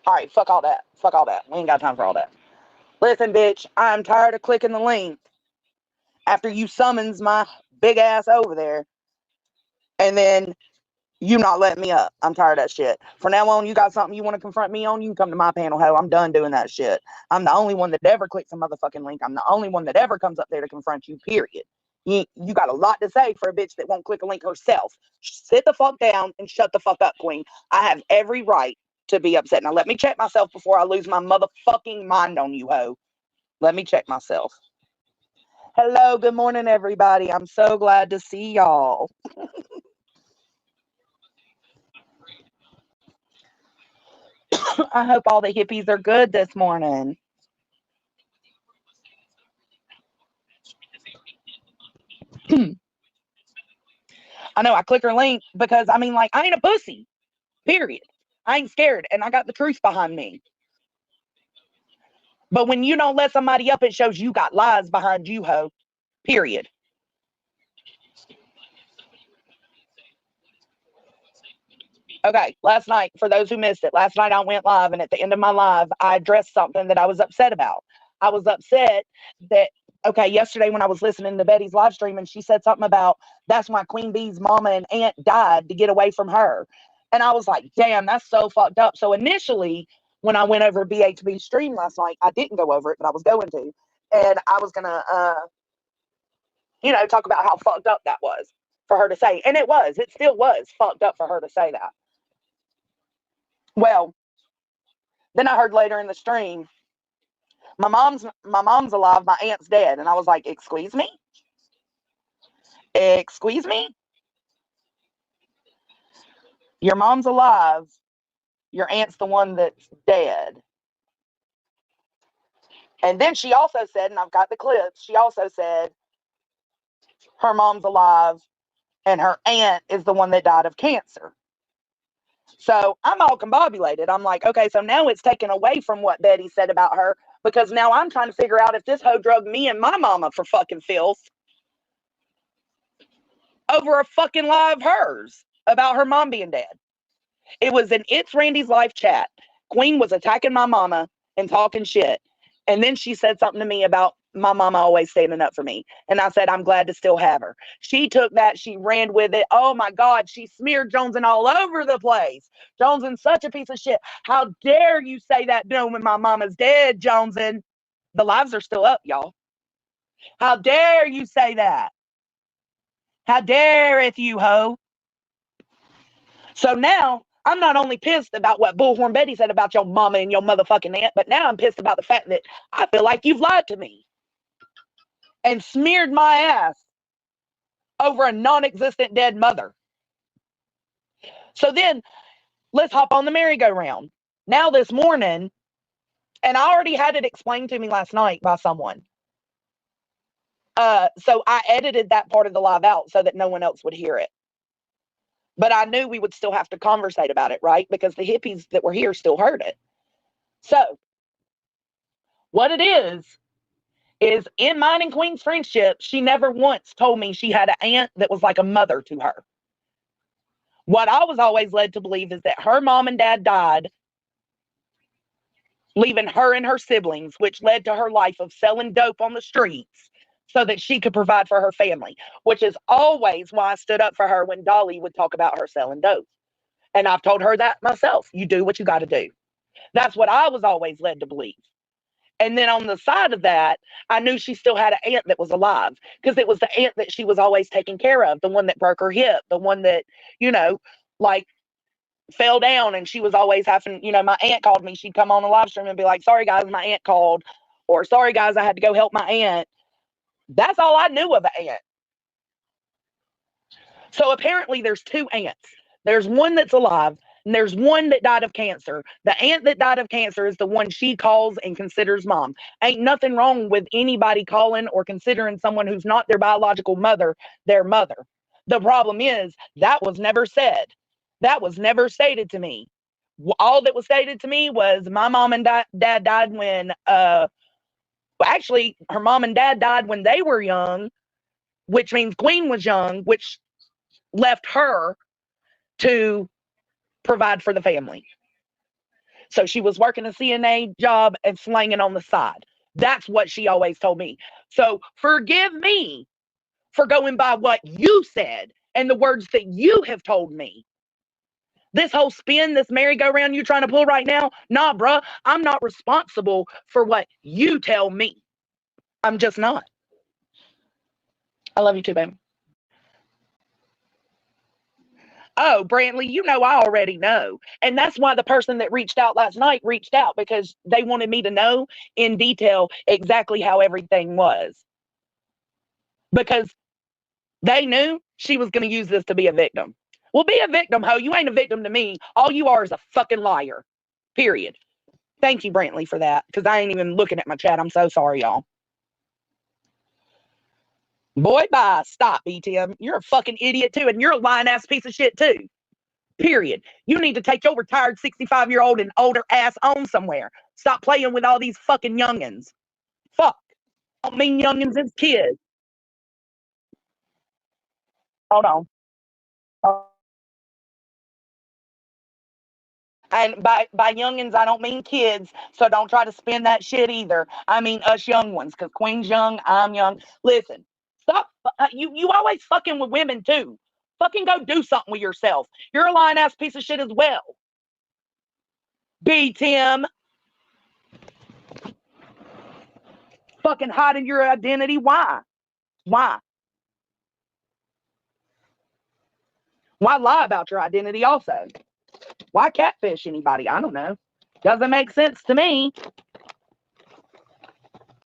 All right, fuck all that. Fuck all that. We ain't got time for all that. Listen, bitch, I'm tired of clicking the link after you summons my big ass over there, and then you not letting me up. I'm tired of that shit. From now on, you got something you want to confront me on, you can come to my panel, ho. I'm done doing that shit. I'm the only one that ever clicks a motherfucking link. I'm the only one that ever comes up there to confront you, period. You got a lot to say for a bitch that won't click a link herself. Sit the fuck down and shut the fuck up, queen. I have every right to be upset. Now, let me check myself before I lose my motherfucking mind on you, ho. Let me check myself. Hello, good morning, everybody. I'm so glad to see y'all. I hope all the hippies are good this morning. I know I click her link because I mean, like, I ain't a pussy, period. I ain't scared, and I got the truth behind me. But when you don't let somebody up, it shows you got lies behind you, ho, period. Okay, last night, for those who missed it, last night I went live, and at the end of my live, I addressed something that I was upset about. I was upset that, okay, yesterday when I was listening to Betty's live stream, and she said something about that's why Queen Bee's mama and aunt died to get away from her. And I was like, damn, that's so fucked up. So initially, when I went over BHB's stream last night, I didn't go over it, but I was going to. And I was going to, talk about how fucked up that was for her to say. And it still was fucked up for her to say that. Well, then I heard later in the stream, my mom's alive, my aunt's dead. And I was like, excuse me? Excuse me? Your mom's alive, your aunt's the one that's dead. And then she also said, and I've got the clips, she also said her mom's alive and her aunt is the one that died of cancer. So I'm all combobulated. I'm like, okay, so now it's taken away from what Betty said about her, because now I'm trying to figure out if this hoe drugged me and my mama for fucking filth over a fucking lie of hers about her mom being dead. It was in It's Randy's live chat. Queen was attacking my mama and talking shit. And then she said something to me about my mama always standing up for me. And I said, I'm glad to still have her. She took that, she ran with it. Oh my God, she smeared JoneS'N all over the place. JoneS'N's such a piece of shit. How dare you say that when my mama's dead, JoneS'N? The lives are still up, y'all. How dare you say that? How dareth you, ho? So now I'm not only pissed about what Bullhorn Betty said about your mama and your motherfucking aunt, but now I'm pissed about the fact that I feel like you've lied to me and smeared my ass over a non-existent dead mother. So then let's hop on the merry-go-round. Now this morning, and I already had it explained to me last night by someone. So I edited that part of the live out so that no one else would hear it. But I knew we would still have to conversate about it, right? Because the hippies that were here still heard it. So what it is in mine and Queen's friendship, she never once told me she had an aunt that was like a mother to her. What I was always led to believe is that her mom and dad died, leaving her and her siblings, which led to her life of selling dope on the streets so that she could provide for her family, which is always why I stood up for her when Dolly would talk about her selling dope. And I've told her that myself. You do what you got to do. That's what I was always led to believe. And then on the side of that, I knew she still had an aunt that was alive, because it was the aunt that she was always taking care of, the one that broke her hip, the one that, like fell down, and she was always having, my aunt called me. She'd come on the live stream and be like, sorry guys, my aunt called, or sorry guys, I had to go help my aunt. That's all I knew of an aunt. So apparently there's two aunts. There's one that's alive, and there's one that died of cancer. The aunt that died of cancer is the one she calls and considers mom. Ain't nothing wrong with anybody calling or considering someone who's not their biological mother their mother. The problem is that was never said. That was never stated to me. All that was stated to me was my mom and dad died when, actually, her mom and dad died when they were young, which means Queen was young, which left her to provide for the family. So she was working a CNA job and slanging on the side. That's what she always told me. So forgive me for going by what you said and the words that you have told me. This whole spin, this merry-go-round you're trying to pull right now, nah, bruh, I'm not responsible for what you tell me. I'm just not. I love you too, baby. Oh, Brantley, you know I already know. And that's why the person that reached out last night reached out, because they wanted me to know in detail exactly how everything was. Because they knew she was going to use this to be a victim. Well, be a victim, ho. You ain't a victim to me. All you are is a fucking liar. Period. Thank you, Brantley, for that, because I ain't even looking at my chat. I'm so sorry, y'all. Boy, bye. Stop, BTM. You're a fucking idiot, too, and you're a lying-ass piece of shit, too. Period. You need to take your retired 65-year-old and older ass on somewhere. Stop playing with all these fucking youngins. Fuck. I don't mean youngins as kids. Hold on. And by youngins, I don't mean kids, so don't try to spin that shit either. I mean us young ones, because Queen's young, I'm young. Listen, stop. You always fucking with women, too. Fucking go do something with yourself. You're a lying-ass piece of shit as well. B. Tim. Fucking hiding your identity. Why? Why? Why lie about your identity also? Why catfish anybody? I don't know. Doesn't make sense to me.